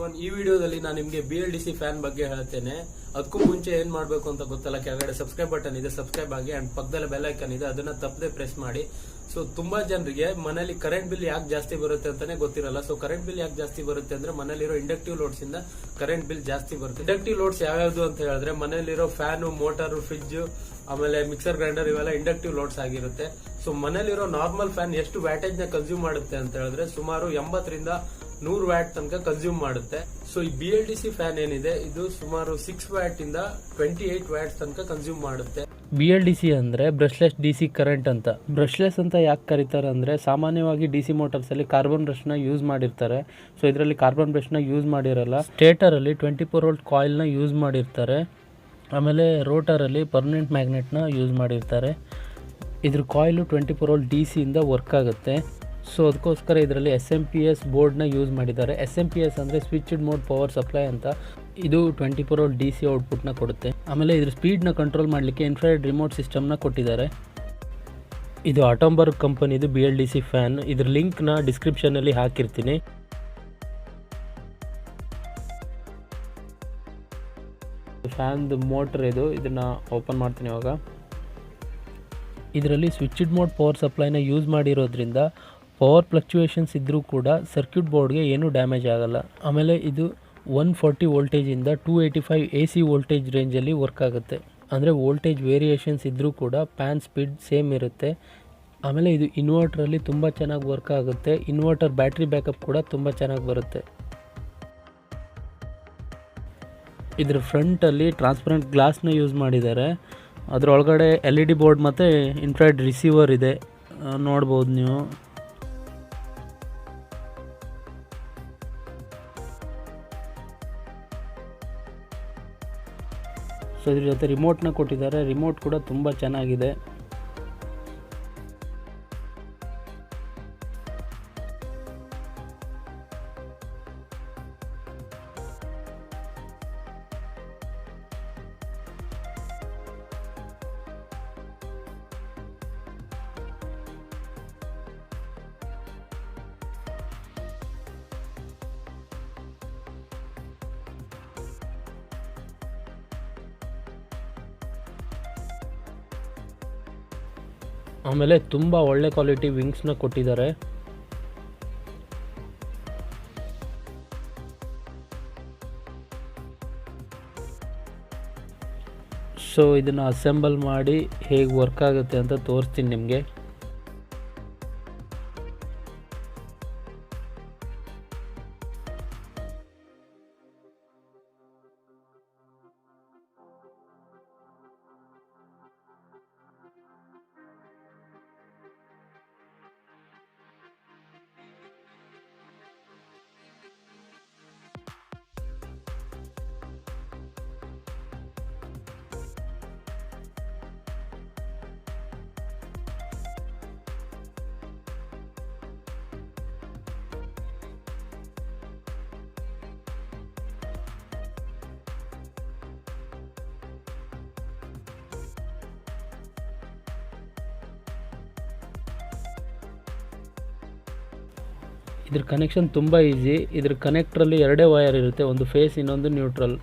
Everyone, ಈ ವಿಡಿಯೋದಲ್ಲಿ ನಾನು ನಿಮಗೆ BLDC ಫ್ಯಾನ್ ಬಗ್ಗೆ ಹೇಳ್ತೇನೆ. ಅದಕ್ಕೂ ಮುಂಚೆ ಏನ್ ಮಾಡಬೇಕು ಅಂತ ಗೊತ್ತಲ್ಲ, ಕೆಳಗಡೆ ಸಬ್ಸ್ಕ್ರೈಬ್ ಬಟನ್ ಇದೆ, ಸಬ್ಸ್ಕ್ರೈಬ್ ಆಗಿ ಅಂಡ್ ಪಕ್ಕದಲ್ಲಿ ಬೆಲ್ ಐಕಾನ್ ಇದೆ, ಅದನ್ನ ತಪ್ಪದೆ ಪ್ರೆಸ್ ಮಾಡಿ. ಸೊ ತುಂಬಾ ಜನರಿಗೆ ಮನೇಲಿ ಕರೆಂಟ್ ಬಿಲ್ ಯಾಕೆ ಜಾಸ್ತಿ ಬರುತ್ತೆ ಅಂತಾನೆ ಗೊತ್ತಿರಲ್ಲ. ಸೊ ಕರೆಂಟ್ ಬಿಲ್ ಯಾಕೆ ಜಾಸ್ತಿ ಬರುತ್ತೆ ಅಂದ್ರೆ ಮನೇಲಿರೋ ಇಂಡಕ್ಟಿವ್ ಲೋಡ್ಸ್ ಇಂದ ಕರೆಂಟ್ ಬಿಲ್ ಜಾಸ್ತಿ ಬರುತ್ತೆ. ಇಂಡಕ್ಟಿವ್ ಲೋಡ್ಸ್ ಯಾವ್ಯಾವ್ದು ಅಂತ ಹೇಳಿದ್ರೆ ಮನೇಲಿರೋ ಫ್ಯಾನು, ಮೋಟಾರು, ಫ್ರಿಡ್ಜ್, ಆಮೇಲೆ ಮಿಕ್ಸರ್ ಗ್ರೈಂಡರ್, ಇವೆಲ್ಲ ಇಂಡಕ್ಟಿವ್ ಲೋಡ್ಸ್ ಆಗಿರುತ್ತೆ. ಸೊ ಮನೇಲಿರೋ ನಾರ್ಮಲ್ ಫ್ಯಾನ್ ಎಷ್ಟು ವ್ಯಾಟೇಜ್ ನ ಕನ್ಸ್ಯೂಮ್ ಮಾಡುತ್ತೆ ಅಂತ ಹೇಳಿದ್ರೆ ಸುಮಾರು 80 ರಿಂದ 100 ವ್ಯಾಟ್ ತನಕ ಕನ್ಸ್ಯೂಮ್ ಮಾಡುತ್ತೆ. ಸೊ ಈ BLDC ಫ್ಯಾನ್ ಏನಿದೆ ಇದು ಸುಮಾರು 6 ವ್ಯಾಟ್ ಇಂದ 28 ವ್ಯಾಟ್ ತನಕ ಕನ್ಸ್ಯೂಮ್ ಮಾಡುತ್ತೆ. BLDC ಅಂದ್ರೆ ಬ್ರಷ್ಲೆಸ್ DC ಕರೆಂಟ್ ಅಂತ. ಬ್ರಷ್ಲೆಸ್ ಅಂತ ಯಾಕೆ ಕರೀತಾರೆ ಅಂದ್ರೆ ಸಾಮಾನ್ಯವಾಗಿ DC ಮೋಟರ್ಸ್ ಅಲ್ಲಿ ಕಾರ್ಬನ್ ಬ್ರಷ್ ನ ಯೂಸ್ ಮಾಡಿರ್ತಾರೆ. ಸೊ ಇದರಲ್ಲಿ ಕಾರ್ಬನ್ ಬ್ರಷ್ ನ ಯೂಸ್ ಮಾಡಿರಲ್ಲ. ಸ್ಟೇಟರ್ ಅಲ್ಲಿ 24 ವೋಲ್ಟ್ ಕಾಯಿಲ್ ನ ಯೂಸ್ ಮಾಡಿರ್ತಾರೆ. ಆಮೇಲೆ ರೋಟರ್ ಅಲ್ಲಿ ಪರ್ಮನೆಂಟ್ ಮ್ಯಾಗ್ನೆಟ್ ನ ಯೂಸ್ ಮಾಡಿರ್ತಾರೆ. ಇದ್ರ ಕಾಯಿಲು 24 ವೋಲ್ಟ್ DC ಇಂದ ವರ್ಕ್ ಆಗುತ್ತೆ. ಸೊ ಅದಕ್ಕೋಸ್ಕರ ಇದರಲ್ಲಿ SMPS ಬೋರ್ಡ್ನ ಯೂಸ್ ಮಾಡಿದ್ದಾರೆ. SMPS ಅಂದರೆ ಸ್ವಿಚ್ಡ್ ಮೋಡ್ ಪವರ್ ಸಪ್ಲೈ ಅಂತ. ಇದು 24 ವೋಲ್ಟ್ DC ಔಟ್ಪುಟ್ನ ಕೊಡುತ್ತೆ. ಆಮೇಲೆ ಇದ್ರ ಸ್ಪೀಡ್ನ ಕಂಟ್ರೋಲ್ ಮಾಡಲಿಕ್ಕೆ ಇನ್ಫ್ರಾರೆಡ್ ರಿಮೋಟ್ ಸಿಸ್ಟಮ್ನ ಕೊಟ್ಟಿದ್ದಾರೆ. ಇದು ಅಟೋಂಬರ್ಗ್ ಕಂಪನಿದು BLDC ಫ್ಯಾನ್. ಇದ್ರ ಲಿಂಕ್ನ ಡಿಸ್ಕ್ರಿಪ್ಷನಲ್ಲಿ ಹಾಕಿರ್ತೀನಿ. ಫ್ಯಾನ್ದು ಮೋಟರ್ ಇದನ್ನು ಓಪನ್ ಮಾಡ್ತೀನಿ ಇವಾಗ. ಇದರಲ್ಲಿ ಸ್ವಿಚ್ಡ್ ಮೋಡ್ ಪವರ್ ಸಪ್ಲೈನ ಯೂಸ್ ಮಾಡಿರೋದ್ರಿಂದ ಪವರ್ ಫ್ಲಕ್ಚುಯೇಷನ್ಸ್ ಇದ್ದರೂ ಕೂಡ ಸರ್ಕ್ಯೂಟ್ ಬೋರ್ಡ್ಗೆ ಏನೂ ಡ್ಯಾಮೇಜ್ ಆಗಲ್ಲ. ಆಮೇಲೆ ಇದು 140 ವೋಲ್ಟೇಜಿಂದ 285 AC ವೋಲ್ಟೇಜ್ ರೇಂಜಲ್ಲಿ ವರ್ಕ್ ಆಗುತ್ತೆ. ಅಂದರೆ ವೋಲ್ಟೇಜ್ ವೇರಿಯೇಷನ್ಸ್ ಇದ್ದರೂ ಕೂಡ ಫ್ಯಾನ್ ಸ್ಪೀಡ್ ಸೇಮ್ ಇರುತ್ತೆ. ಆಮೇಲೆ ಇದು ಇನ್ವರ್ಟ್ರಲ್ಲಿ ತುಂಬ ಚೆನ್ನಾಗಿ ವರ್ಕ್ ಆಗುತ್ತೆ. ಇನ್ವರ್ಟರ್ ಬ್ಯಾಟ್ರಿ ಬ್ಯಾಕಪ್ ಕೂಡ ತುಂಬ ಚೆನ್ನಾಗಿ ಬರುತ್ತೆ. ಇದರ ಫ್ರಂಟಲ್ಲಿ ಟ್ರಾನ್ಸ್ಪರೆಂಟ್ ಗ್ಲಾಸ್ನ ಯೂಸ್ ಮಾಡಿದ್ದಾರೆ. ಅದರೊಳಗಡೆ LED ಬೋರ್ಡ್ ಮತ್ತು ಇನ್ಫ್ರಾರೆಡ್ ರಿಸೀವರ್ ಇದೆ, ನೋಡ್ಬೋದು ನೀವು. ಸೊ ಇದ್ರ ಜೊತೆ ರಿಮೋಟ್ನ ಕೊಟ್ಟಿದ್ದಾರೆ. ರಿಮೋಟ್ ಕೂಡ ತುಂಬ ಚೆನ್ನಾಗಿದೆ. ಆಮೇಲೆ ತುಂಬ ಒಳ್ಳೆ ಕ್ವಾಲಿಟಿ ವಿಂಗ್ಸ್ನ ಕೊಟ್ಟಿದ್ದಾರೆ. ಸೊ ಇದನ್ನು ಅಸೆಂಬಲ್ ಮಾಡಿ ಹೇಗೆ ವರ್ಕ್ ಆಗುತ್ತೆ ಅಂತ ತೋರಿಸ್ತೀನಿ ನಿಮಗೆ. ಇದ್ರ ಕನೆಕ್ಷನ್ ತುಂಬ ಈಸಿ. ಇದ್ರ ಕನೆಕ್ಟ್ರಲ್ಲಿ 2 ವೈರ್ ಇರುತ್ತೆ, ಒಂದು ಫೇಸ್, ಇನ್ನೊಂದು ನ್ಯೂಟ್ರಲ್.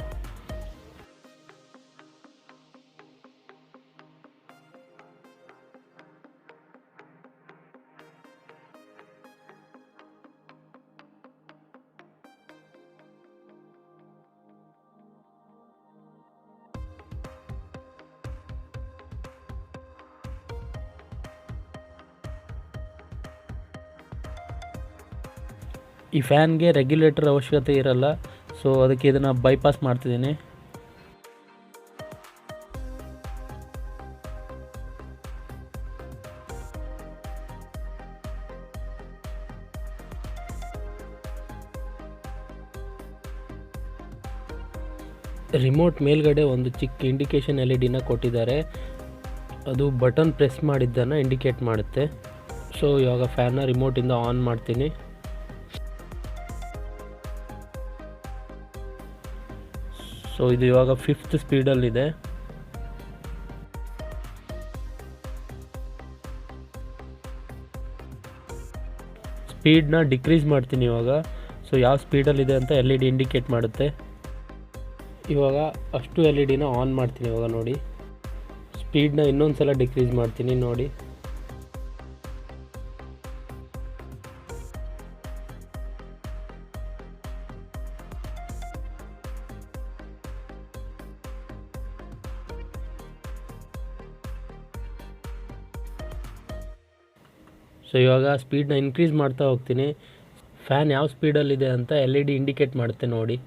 ಈ ಫ್ಯಾನ್ಗೆ ರೆಗ್ಯುಲೇಟರ್ ಅವಶ್ಯಕತೆ ಇರಲ್ಲ. ಸೊ ಅದಕ್ಕೆ ಇದನ್ನು ಬೈಪಾಸ್ ಮಾಡ್ತಿದ್ದೀನಿ. ರಿಮೋಟ್ ಮೇಲ್ಗಡೆ ಒಂದು ಚಿಕ್ಕ ಇಂಡಿಕೇಶನ್ LED ಕೊಟ್ಟಿದ್ದಾರೆ. ಅದು ಬಟನ್ ಪ್ರೆಸ್ ಮಾಡಿದ್ದನ್ನು ಇಂಡಿಕೇಟ್ ಮಾಡುತ್ತೆ. ಸೊ ಇವಾಗ ಫ್ಯಾನ್ನ ರಿಮೋಟಿಂದ ಆನ್ ಮಾಡ್ತೀನಿ. ಸೊ ಇದು ಇವಾಗ 5th ಸ್ಪೀಡಲ್ಲಿದೆ. ಸ್ಪೀಡ್ನ ಡಿಕ್ರೀಸ್ ಮಾಡ್ತೀನಿ ಇವಾಗ. ಸೊ ಯಾವ ಸ್ಪೀಡಲ್ಲಿದೆ ಅಂತ LED ಇಂಡಿಕೇಟ್ ಮಾಡುತ್ತೆ. ಇವಾಗ ಅಷ್ಟು LED ನ ಆನ್ ಮಾಡ್ತೀನಿ. ಇವಾಗ ನೋಡಿ, ಸ್ಪೀಡ್ನ ಇನ್ನೊಂದು ಸಲ ಡಿಕ್ರೀಸ್ ಮಾಡ್ತೀನಿ ನೋಡಿ. ಸೊ ಇವಾಗ ಸ್ಪೀಡ್ನ ಇನ್ಕ್ರೀಸ್ ಮಾಡ್ತಾ ಹೋಗ್ತೀನಿ. ಫ್ಯಾನ್ ಯಾವ ಸ್ಪೀಡಲ್ಲಿದೆ ಅಂತ LED ಇಂಡಿಕೇಟ್ ಮಾಡುತ್ತೆ ನೋಡಿ.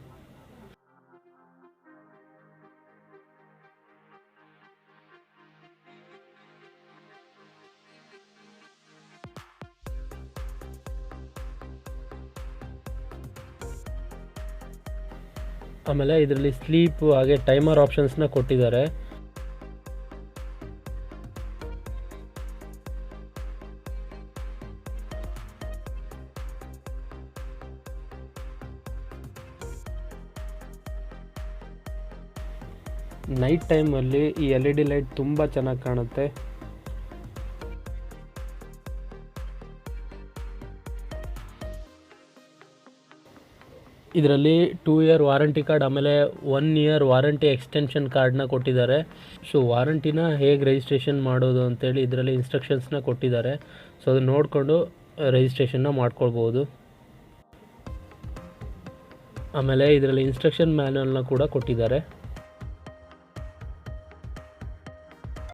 ಆಮೇಲೆ ಇದರಲ್ಲಿ ಸ್ಲೀಪ್ ಹಾಗೆ ಟೈಮರ್ ಆಪ್ಷನ್ಸ್ನ ಕೊಟ್ಟಿದ್ದಾರೆ. ನೈಟ್ ಟೈಮಲ್ಲಿ ಈ LED ಲೈಟ್ ತುಂಬ ಚೆನ್ನಾಗಿ ಕಾಣುತ್ತೆ. ಇದರಲ್ಲಿ 2 ಇಯರ್ ವಾರಂಟಿ ಕಾರ್ಡ್ ಆಮೇಲೆ 1 ಇಯರ್ ವಾರಂಟಿ ಎಕ್ಸ್ಟೆನ್ಷನ್ ಕಾರ್ಡ್ನ ಕೊಟ್ಟಿದ್ದಾರೆ. ಸೊ ವಾರಂಟಿನ ಹೇಗೆ ರಿಜಿಸ್ಟ್ರೇಷನ್ ಮಾಡೋದು ಅಂತೇಳಿ ಇದರಲ್ಲಿ ಇನ್ಸ್ಟ್ರಕ್ಷನ್ಸ್ನ ಕೊಟ್ಟಿದ್ದಾರೆ. ಸೊ ಅದನ್ನ ನೋಡಿಕೊಂಡು ರಿಜಿಸ್ಟ್ರೇಷನ್ನ ಮಾಡ್ಕೊಳ್ಬೋದು. ಆಮೇಲೆ ಇದರಲ್ಲಿ ಇನ್ಸ್ಟ್ರಕ್ಷನ್ ಮ್ಯಾನ್ಯಲ್ನ ಕೂಡ ಕೊಟ್ಟಿದ್ದಾರೆ.